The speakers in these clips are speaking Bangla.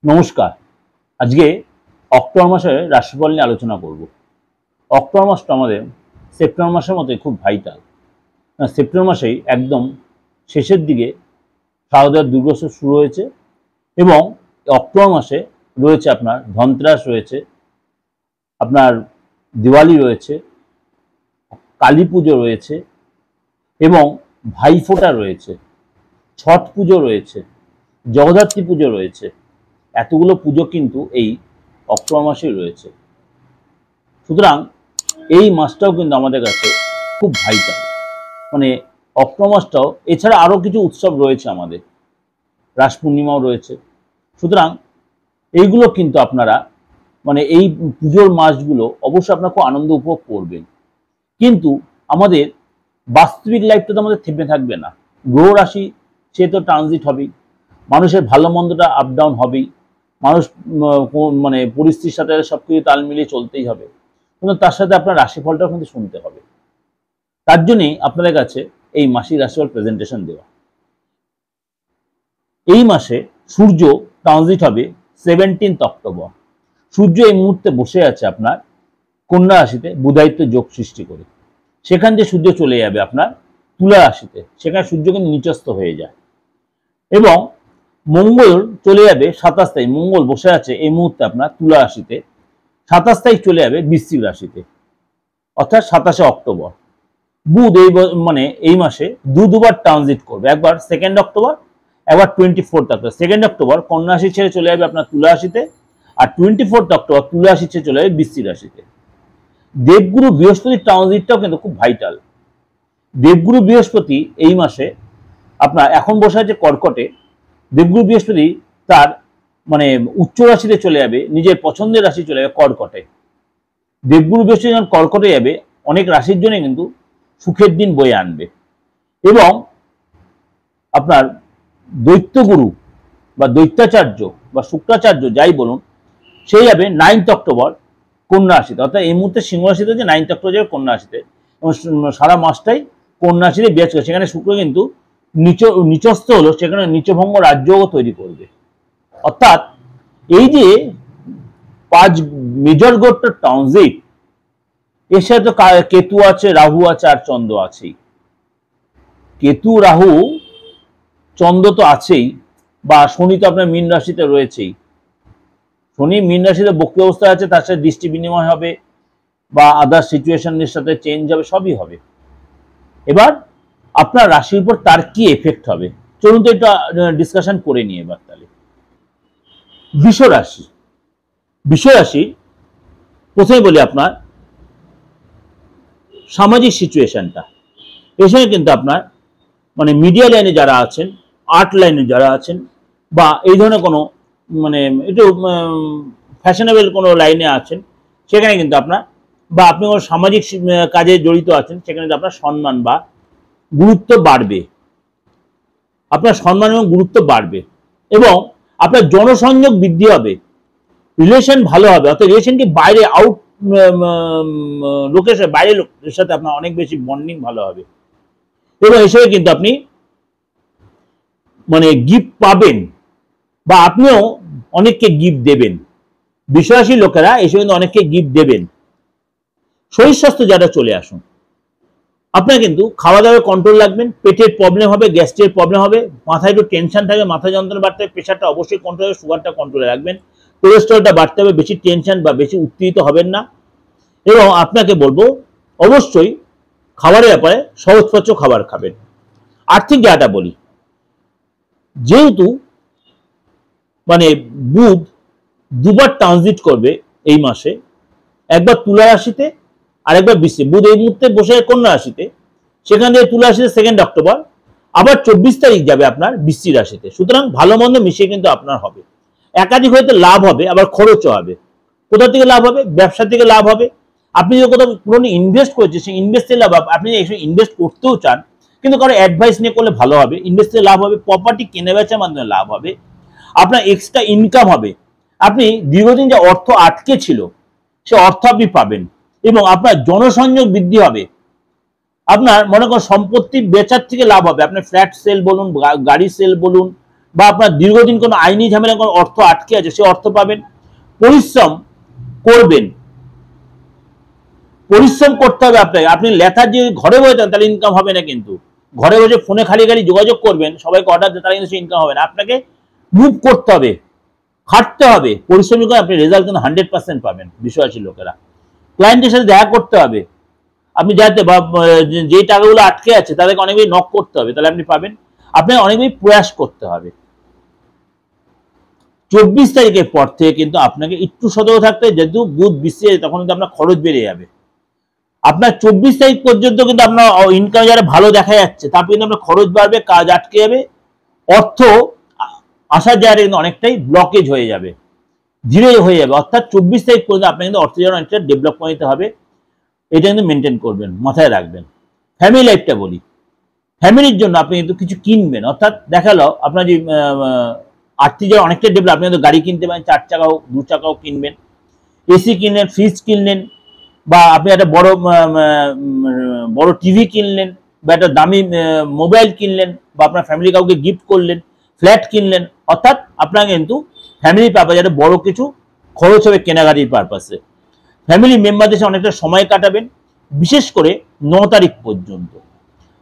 নমস্কার। আজকে অক্টোবর মাসের রাশিফল নিয়ে আলোচনা করব। অক্টোবর মাসটা আমাদের সেপ্টেম্বর মাসের মতোই খুব ভাইটাল। সেপ্টেম্বর মাসেই একদম শেষের দিকে শারদীয় দুর্গোৎসব শুরু হয়েছে এবং অক্টোবর মাসে রয়েছে আপনার ধনতেরাস রয়েছে, আপনার দিওয়ালি রয়েছে, কালী পুজো রয়েছে এবং ভাইফোঁটা রয়েছে, ছট পুজো রয়েছে, জগদ্ধাত্রী পুজো রয়েছে। এতগুলো পুজো কিন্তু এই অক্টোবর মাসেই রয়েছে। সুতরাং এই মাসটাও কিন্তু আমাদের কাছে খুব ভাইটাল। মানে অক্টোবর মাসটাও, এছাড়া আরও কিছু উৎসব রয়েছে আমাদের, রাস পূর্ণিমাও রয়েছে। সুতরাং এইগুলো কিন্তু আপনারা মানে এই পুজোর মাসগুলো অবশ্যই আপনারা খুব আনন্দ উপভোগ করবেন। কিন্তু আমাদের বাস্তবিক লাইফটা তো আমাদের থেমে থাকবে না। গ্রহ রাশি সে তো ট্রানজিট হবেই, মানুষের ভালো মন্দটা আপ ডাউন হবেই, মানুষ মানে পরিস্থিতির সাথে সব কিছু তাল মিলিয়ে চলতেই হবে, কিন্তু তার সাথে আপনার রাশিফলটাও কিন্তু শুনতে হবে। তার জন্যই আপনাদের কাছে এই মাসিক রাশিফল প্রেজেন্টেশন দেওয়া। এই মাসে সূর্য ট্রানজিট হবে 17 অক্টোবর। সূর্য এই মুহূর্তে বসে আছে আপনার কন্যা রাশিতে বুধায়িত্ব যোগ সৃষ্টি করে। সেখান থেকে সূর্য চলে যাবে আপনার তুলা রাশিতে, সেখানে সূর্য কিন্তু নিচস্থ হয়ে যায়। এবং মঙ্গল চলে যাবে 27 তারিখ, মঙ্গল বসে আছে এই মুহূর্তে আপনার তুলা রাশিতে, 27 তারিখ চলে যাবে বৃশ্চিক রাশিতে, অর্থাৎ 27শে অক্টোবর। বুধ এই মাসে দুবার ট্রানজিট করবে, একবার 2 অক্টোবর, একবার 24 অক্টোবর। 2 অক্টোবর কন্যা রাশি ছেড়ে চলে যাবে আপনার তুলা রাশিতে, আর 24 অক্টোবর তুলা রাশি ছেড়ে চলে যাবে বৃশ্চিক রাশিতে। দেবগুরু বৃহস্পতির ট্রানজিটটাও কিন্তু খুব ভাইটাল। দেবগুরু বৃহস্পতি এই মাসে আপনার এখন বসে আছে কর্কটে। দেবগুরু বৃহস্পতি তার মানে উচ্চ রাশিতে চলে যাবে, নিজের পছন্দের রাশি চলে যাবে কর্কটে। দেবগুরু বৃহস্পতি যখন কর্কটে যাবে অনেক রাশির জন্য কিন্তু সুখের দিন বয়ে আনবে। এবং আপনার দৈত্যগুরু বা দৈত্যাচার্য বা শুক্রাচার্য যাই বলুন, সেই যাবে 9 অক্টোবর কন্যা রাশিতে, অর্থাৎ এই মুহূর্তে সিংহ রাশিতে হচ্ছে 9 অক্টোবর যাবে কন্যা রাশিতে, এবং সারা মাসটাই কন্যা রাশিতে বিরাজ করে। সেখানে শুক্র কিন্তু নিচস্থ হলো, সেখানে নিচভঙ্গ রাজ্যও তৈরি করবে। অর্থাৎ এই যে 5 মেজর গ্রহের ট্রানজিট, এর সাথে তো কেতু আছে, রাহু আছে, আর চন্দ্র আছেই। কেতু, রাহু, চন্দ্র তো আছেই, বা শনি তো আপনার মীন রাশিতে রয়েছেই। শনি মীন রাশিতে বক্রী অবস্থায় আছে, তার সাথে দৃষ্টি বিনিময় হবে বা আদার সিচুয়েশনের সাথে চেঞ্জ হবে, সবই হবে। এবার আপনার রাশির উপর তার কি এফেক্ট হবে চলুন তো এটা ডিসকাশন করে নিয়ে। এবার তাহলে বৃষ রাশি, বৃষ রাশি প্রথমে বলি আপনার সামাজিক সিচুয়েশনটা। এর সঙ্গে কিন্তু আপনার মানে মিডিয়া লাইনে যারা আছেন, আর্ট লাইনে যারা আছেন, বা এই ধরনের কোনো মানে একটু ফ্যাশনেবল কোনো লাইনে আছেন, সেখানে কিন্তু আপনার বা আপনি কোনো সামাজিক কাজে জড়িত আছেন, সেখানে কিন্তু আপনার সম্মান বা গুরুত্ব বাড়বে। আপনার সম্মান এবং গুরুত্ব বাড়বে এবং আপনার জনসংযোগ বৃদ্ধি হবে, রিলেশন ভালো হবে। অর্থাৎ রিলেশন কি বাইরে আউট লোকের সাথে, বাইরের লোকের সাথে আপনার অনেক বেশি বন্ডিং ভালো হবে। এবং এসবে কিন্তু আপনি মানে গিফট পাবেন বা আপনিও অনেককে গিফট দেবেন। বিশ্বাসী লোকেরা এসে কিন্তু অনেককে গিফট দেবেন। শরীর স্বাস্থ্য যারা চলে আসুন, আপনার কিন্তু খাওয়া দাওয়ার কন্ট্রোল রাখবেন। পেটের প্রবলেম হবে, গ্যাস্ট্রিক প্রবলেম হবে, মাথায় একটু টেনশন থাকে, মাথা যন্ত্রণা বাড়তে হবে, প্রেশারটা অবশ্যই কন্ট্রোল হবে, সুগারটা কন্ট্রোলে রাখবেন, কোলেস্ট্রলটা বাড়তে হবে, বেশি টেনশন বা বেশি উত্তেজিত হবেন না। এবং আপনাকে বলবো অবশ্যই খাবারের ব্যাপারে সহজপাচ্য খাবার খাবেন। আর্থিক জায়গাটা বলি, যেহেতু মানে বুধ দুবার ট্রানজিট করবে এই মাসে, একবার তুলা রাশিতে আর একবার বৃশ্চিক। বুধ এই মুহূর্তে বসে কন্যা রাশিতে, সেখান থেকে তুলা রাশিতে 2 অক্টোবর, আবার 24 তারিখ যাবে আপনার বৃশ্চিক রাশিতে। সুতরাং ভালো মন্দ মিশিয়ে কিন্তু আপনার হবে। একাধিক হয়তো লাভ হবে, আবার খরচও হবে। কোথা থেকে লাভ হবে? ব্যবসা থেকে লাভ হবে। আপনি যদি কোথাও পুরনো ইনভেস্ট করেছেন, সেই ইনভেস্টে লাভ হবে। আপনি ইনভেস্ট করতেও চান, কিন্তু কারো অ্যাডভাইস নিয়ে করলে ভালো হবে, ইনভেস্টে লাভ হবে। প্রপার্টি কেনা বেচার মাধ্যমে লাভ হবে, আপনার এক্সট্রা ইনকাম হবে। আপনি দীর্ঘদিন যে অর্থ আটকে ছিল, সে অর্থ আপনি পাবেন এবং আপনার জনসংযোগ বৃদ্ধি হবে। আপনার মনে করেন সম্পত্তি বেচার থেকে লাভ হবে, আপনার ফ্ল্যাট সেল বলুন, গাড়ি সেল বলুন, বা আপনার দীর্ঘদিন কোনো আইনি ঝামেলা কোনো অর্থ আটকে আছে, সে অর্থ পাবেন। পরিশ্রম করবেন, পরিশ্রম করতে হবে আপনাকে। আপনি লেথার্জি ঘরে বসে থাকেন তাহলে ইনকাম হবে না, কিন্তু ঘরে বসে ফোনে খালি খালি যোগাযোগ করবেন, সবাইকে অর্ডার দেন, তাহলে কিন্তু সে ইনকাম হবে না। আপনাকে মুভ করতে হবে, খাটতে হবে, পরিশ্রম করে আপনি রেজাল্ট কিন্তু 100% পাবেন। বিশ্বাসী লোকেরা, ক্লায়েন্টের সাথে দেখা করতে হবে, আপনি যাতে যে টাকাগুলো আটকে আছে তাদেরকে অনেক বেশি নক করতে হবে, তাহলে আপনি পাবেন। আপনাকে অনেক বেশি প্রয়াস করতে হবে। 24 তারিখের পর থেকে কিন্তু আপনাকে একটু সতর্ক থাকতে, যেহেতু বুধ বিশ্বে তখন কিন্তু আপনার খরচ বেড়ে যাবে। আপনার 24 তারিখ পর্যন্ত কিন্তু আপনার ইনকাম যারা ভালো দেখা যাচ্ছে, তারপর কিন্তু আপনার খরচ বাড়বে, কাজ আটকে যাবে, অর্থ আসার জায়গাটা কিন্তু অনেকটাই ব্লকেজ হয়ে যাবে, ধীরে হয়ে যাবে। অর্থাৎ 24 তারিখ পর্যন্ত আপনার কিন্তু অর্থ যেন অনেকটা ডেভেলপ করে নিতে হবে, এটা কিন্তু মেনটেন করবেন, মাথায় রাখবেন। ফ্যামিলি লাইফটা বলি, ফ্যামিলির জন্য আপনি কিন্তু কিছু কিনবেন। অর্থাৎ দেখালো আপনার যে আর্থিক যারা অনেকটা ডেভেলপ, আপনি কিন্তু গাড়ি কিনতে পারেন, 4 চাকাও 2 চাকাও কিনবেন, এসি কিনলেন, ফ্রিজ কিনলেন, বা আপনি একটা বড় টিভি কিনলেন, বা একটা দামি মোবাইল কিনলেন, বা আপনার ফ্যামিলি কাউকে গিফট করলেন, ফ্ল্যাট কিনলেন। অর্থাৎ আপনার কিন্তু ফ্যামিলি পারপাসে একটা বড় কিছু খরচ হবে কেনাকাটির পারপাসে। ফ্যামিলি মেম্বারদের সাথে অনেকটা সময় কাটাবেন, বিশেষ করে 9 তারিখ পর্যন্ত।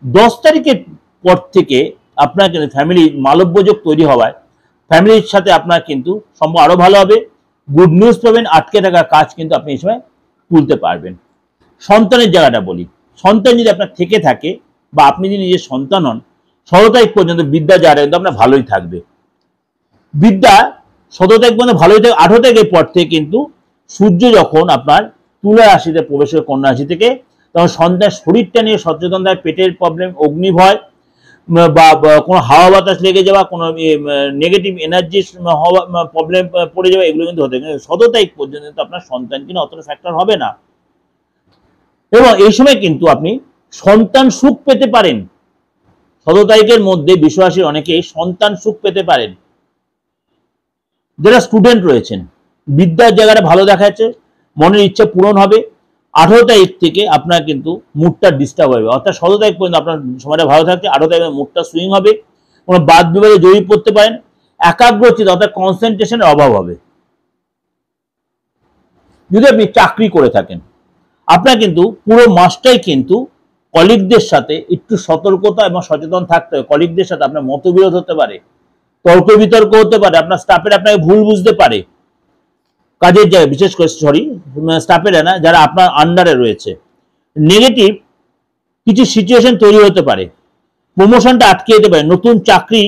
10 তারিখের পর থেকে আপনার কিন্তু ফ্যামিলি মালব্যযোগ তৈরি হওয়ায় ফ্যামিলির সাথে আপনার কিন্তু সম্পর্ক আরো ভালো হবে, গুড নিউজ পাবেন, আটকে থাকা কাজ কিন্তু আপনি এই সময় তুলতে পারবেন। সন্তানের জায়গাটা বলি, সন্তান যদি আপনার থেকে থাকে বা আপনি যদি নিজের সন্তান হন, 16 তারিখ পর্যন্ত বিদ্যা যারা কিন্তু আপনার ভালোই থাকবে। বিদ্যা 17 তারিখ পর্যন্ত ভালোই থাকবে। 18 তারিখের পর থেকে কিন্তু সূর্য যখন আপনার তুলা রাশিতে প্রবেশ করে কন্যা রাশি থেকে, তখন সন্তান শরীরটা নিয়ে সচেতন থাকে, পেটের প্রবলেম, অগ্নিভয়, বা কোনো হাওয়া বাতাস লেগে যাওয়া, কোনো নেগেটিভ এনার্জি প্রবলেম পড়ে যাওয়া, এগুলো কিন্তু হতে, কিন্তু 17 তারিখ পর্যন্ত কিন্তু আপনার সন্তান কিন্তু অতটা ফ্যাক্টর হবে না। এবং এই সময় কিন্তু আপনি সন্তান সুখ পেতে পারেন। 17 তারিখের মধ্যে বিশ্বরাশির অনেকেই সন্তান সুখ পেতে পারেন। যারা স্টুডেন্ট রয়েছেন, বিদ্যার জায়গাটা ভালো দেখা যাচ্ছে, মনের ইচ্ছা পূরণ হবে। 18 তারিখ থেকে আপনার কিন্তু মুডটা ডিস্টার্ব হবে। অর্থাৎ 17 তারিখ পর্যন্ত আপনার সময়টা ভালো থাকছে, 18 তারিখে মুডটা সুইং হবে, কোনো বাদ বিবাদে জড়িয়ে পড়তে পারেন, একাগ্রচিত অর্থাৎ কনসেন্ট্রেশনের অভাব হবে। যদি আপনি চাকরি করে থাকেন, আপনার কিন্তু পুরো মাসটাই কিন্তু কলিগদের সাথে একটু সতর্কতা এবং সচেতন থাকতে হবে। কলিগদের সাথে আপনার মতবিরোধ হতে পারে, তর্ক বিতর্ক হতে পারে, আপনার স্টাফের আপনাকে ভুল বুঝতে পারে, কাজের জায়গায় বিশেষ করে স্টাফেরা না, যারা আপনার আন্ডারে রয়েছে, নেগেটিভ কিছু সিচুয়েশন তৈরি হতে পারে, প্রমোশনটা আটকে যেতে পারে, নতুন চাকরি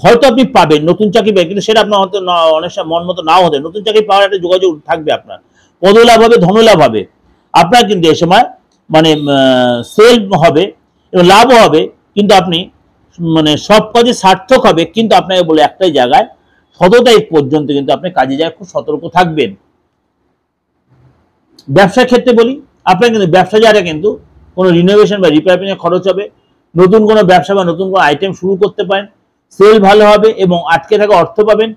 হয়তো আপনি পাবেন, নতুন চাকরি পাবেন, কিন্তু সেটা আপনার হয়তো অনেক সময় মন মতো নাও হতে, নতুন চাকরি পাওয়ার একটা যোগাযোগ থাকবে, আপনার পদলাভ হবে, ধনলাভ হবে। আপনার কিন্তু এ সময় মানে সেল হবে এবং লাভও হবে, কিন্তু আপনি মানে সব কাজে সার্থক হবে। কিন্তু আপনাকে বলে একটাই জায়গায় 17 তারিখ পর্যন্ত কিন্তু আপনি কাজে যায় খুব সতর্ক থাকবেন। ব্যবসার ক্ষেত্রে বলি, আপনার কিন্তু ব্যবসা যারা কিন্তু কোনো রিনোভেশন বা রিপেয়ারিং এর খরচ হবে, নতুন কোনো ব্যবসা বা নতুন কোনো আইটেম শুরু করতে পারেন, সেল ভালো হবে এবং আটকে থাকা অর্থ পাবেন।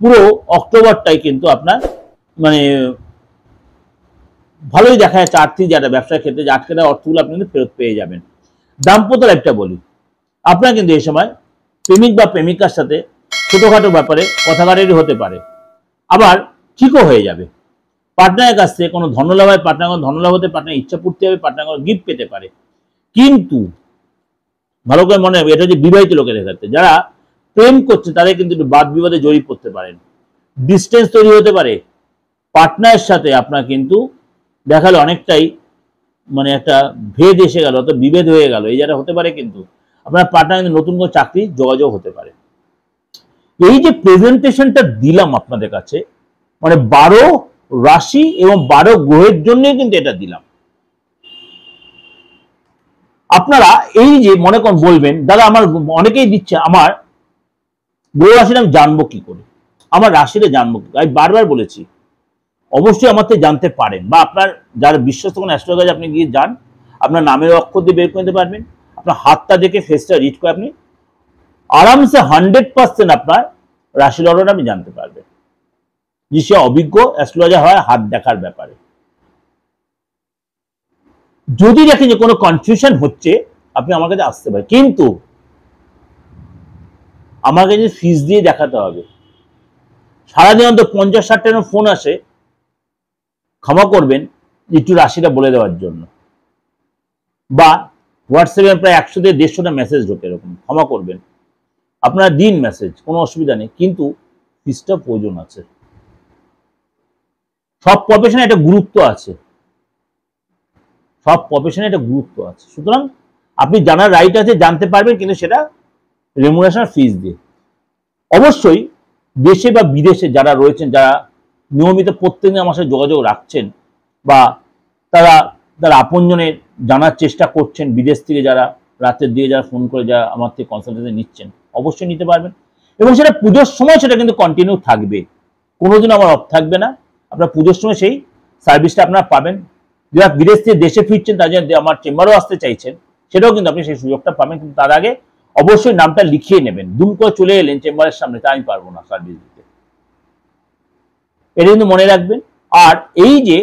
পুরো অক্টোবরটাই কিন্তু আপনার মানে ভালোই দেখা যাচ্ছে আর্থিক যারা ব্যবসার ক্ষেত্রে যে আটকে থাকা অর্থগুলো আপনি কিন্তু ফেরত পেয়ে যাবেন। দাম্পত্য লাইফটা বলি, আপনার কিন্তু এই সময় প্রেমিক বা প্রেমিকার সাথে ছোটখাটো ব্যাপারে কথা কাটাকাটি হতে পারে, আবার ঠিকও হয়ে যাবে। পার্টনারের কাছ থেকে কোনো ধনলাভ হয়, পার্টনার কোনো ধনলাভ হতে, পার্টনার ইচ্ছা পূর্তি হবে, পার্টনার কোনো গিফট পেতে পারে। কিন্তু ভালো করে মনে হবে, এটা হচ্ছে বিবাহিত লোকেদের ক্ষেত্রে। যারা প্রেম করছে তাদের কিন্তু একটু বাদ বিবাদে জড়িয়ে পড়তে পারেন, ডিস্টেন্স তৈরি হতে পারে পার্টনারের সাথে। আপনার কিন্তু দেখালো অনেকটাই মানে একটা ভেদ এসে গেল, অত বিভেদ হয়ে গেল, এই জায়গাটা হতে পারে। কিন্তু আপনার পার্টনার কিন্তু নতুন কোনো চাকরি যোগাযোগ হতে পারে। এই যে প্রেজেন্টেশনটা দিলাম আপনাদের কাছে, মানে 12 রাশি এবং 12 গ্রহের জন্যই কিন্তু এটা দিলাম। আপনারা এই যে মনে করেন বলবেন, দাদা আমার অনেকেই দিচ্ছে, আমার গ্রহ রাশিটা আমি জানবো কি করে, আমার রাশিটা জানবো কি? আমি বারবার বলেছি অবশ্যই আমার থেকে জানতে পারেন, বা আপনার যারা বিশ্বস্ত কোনো অ্যাস্ট্রোলজার আপনি গিয়ে যান, আপনার নামের অক্ষর দিয়ে বের করে নিতে পারবেন, আপনার হাতটা দেখে ফেসটা রিড করে আপনি আরামসে 100% আপনার রাশি লগ্নটা আপনি জানতে পারবেন। যে সে অভিজ্ঞ অ্যাস্ট্রোলজার হয় হাত দেখার ব্যাপারে। যদি দেখেন যে কোনো কনফিউশন হচ্ছে, আপনি আমার কাছে আসতে পারেন। কিন্তু আমাকে যে ফিস দিয়ে দেখাতে হবে। সারাদিন অন্তত 50-60টা ফোন আসে, ক্ষমা করবেন, একটু রাশিটা বলে দেওয়ার জন্য, বা হোয়াটসঅ্যাপে প্রায় 100 থেকে 150টা মেসেজ ঢোকে, এরকম, ক্ষমা করবেন। আপনারা দিন মেসেজ, কোনো অসুবিধা নেই, কিন্তু ফিসটা প্রয়োজন আছে। সব প্রফেশনে একটা গুরুত্ব আছে, সব প্রফেশনে একটা গুরুত্ব আছে। সুতরাং আপনি জানার রাইট আছে, জানতে পারবেন, কিন্তু সেটা রেমুনারেশন ফিস দিয়ে। অবশ্যই দেশে বা বিদেশে যারা রয়েছেন, যারা নিয়মিত প্রত্যেকদিন আমার সাথে যোগাযোগ রাখছেন, বা তারা তার আপনজনের জানার চেষ্টা করছেন, বিদেশ থেকে যারা রাতের দিকে যারা ফোন করে যারা আমার থেকে কনসালটেশন নিচ্ছেন, অবশ্যই নিতে পারবেন। এবং সেটা পুজোর সময় সেটা কিন্তু কন্টিনিউ থাকবে, কোনোদিন আমার অফ থাকবে না। আপনার পুজোর সময় সেই সার্ভিসটা আপনারা পাবেন। যারা বিদেশ থেকে দেশে ফিরছেন, তারা যদি আমার চেম্বারও আসতে চাইছেন, সেটাও কিন্তু আপনি সেই সুযোগটা পাবেন। কিন্তু তার আগে অবশ্যই নামটা লিখিয়ে নেবেন। দুম করে চলে এলেন চেম্বারের সামনে, তা আমি পারবো না সার্ভিস দিতে, এটা কিন্তু মনে রাখবেন। আর এই যে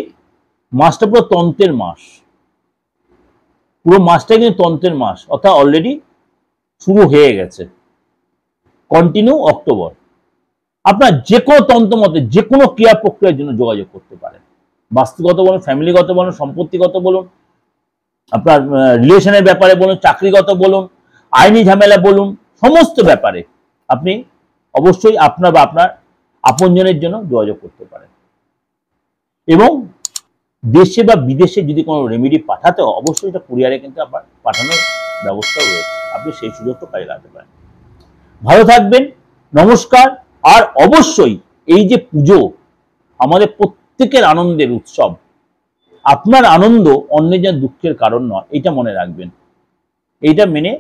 মাসটা পুরো তন্ত্রের মাস, পুরো মাসটা কিন্তু তন্ত্রের মাস, অর্থাৎ অলরেডি শুরু হয়ে গেছে, কন্টিনিউ অক্টোবর। আপনার যে কোনো তন্ত্র মতে যে কোনো ক্রিয়া প্রক্রিয়ার জন্য যোগাযোগ করতে পারেন। বাস্তুগত বলুন, ফ্যামিলিগত বলুন, সম্পত্তিগত বলুন, আপনার রিলেশনের ব্যাপারে বলুন, চাকরিগত বলুন, আইনি ঝামেলা বলুন, সমস্ত ব্যাপারে আপনি অবশ্যই আপনার বা আপনার আপনজনের জন্য যোগাযোগ করতে পারেন। এবং দেশে বা বিদেশে যদি কোনো রেমেডি পাঠাতে হয়, অবশ্যই এটা কুরিয়ারে কিন্তু আবার পাঠানোর ব্যবস্থাও রয়েছে, আপনি সেই সুযোগটা কাজে লাগাতে পারেন। ভালো থাকবেন, নমস্কার। আর অবশ্যই এই যে পুজো আমাদের প্রত্যেকের আনন্দের উৎসব, আপনার আনন্দ অন্যের যেন দুঃখের কারণ নয়, এটা মনে রাখবেন। এইটা মেনে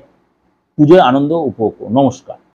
পুজোর আনন্দ উপভোগ করুন। নমস্কার।